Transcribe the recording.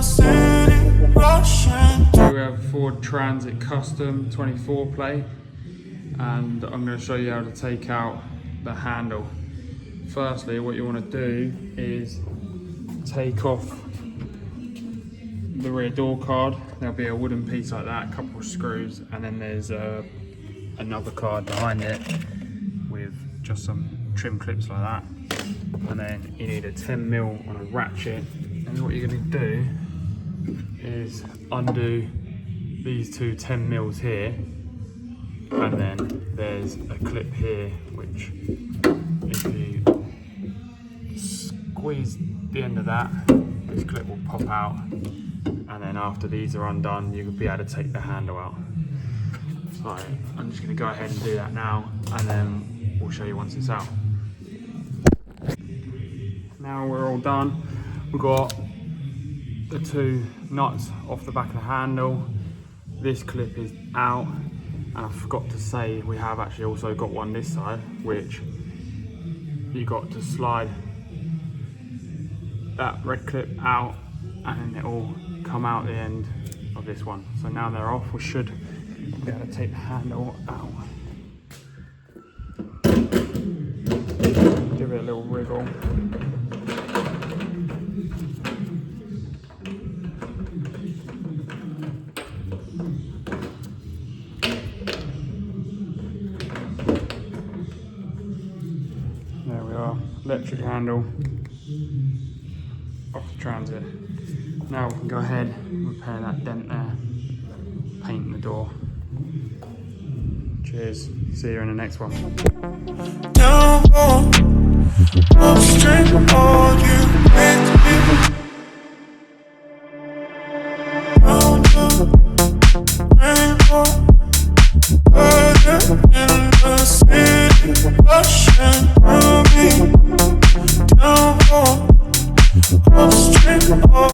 So we have a Ford Transit Custom 24 plate, and I'm going to show you how to take out the handle. Firstly, what you want to do is take off the rear door card. There'll be a wooden piece like that, a couple of screws, and then there's another card behind it with just some trim clips like that. And then you need a 10mm on a ratchet, and what you're going to do is undo these two 10mm here, and then there's a clip here which, if you squeeze the end of that, this clip will pop out, and then after these are undone you'll be able to take the handle out. So I'm just going to go ahead and do that now, and then we'll show you once it's out. Now we're all done. We've got the two nuts off the back of the handle. This clip is out, and I forgot to say we have actually also got one this side, which you got to slide that red clip out, and then it will come out the end of this one. So now they're off, we should be able to take the handle out. Give it a little wriggle. There we are, electric handle off the Transit. Now we can go ahead and repair that dent there, paint the door. Cheers, see you in the next one.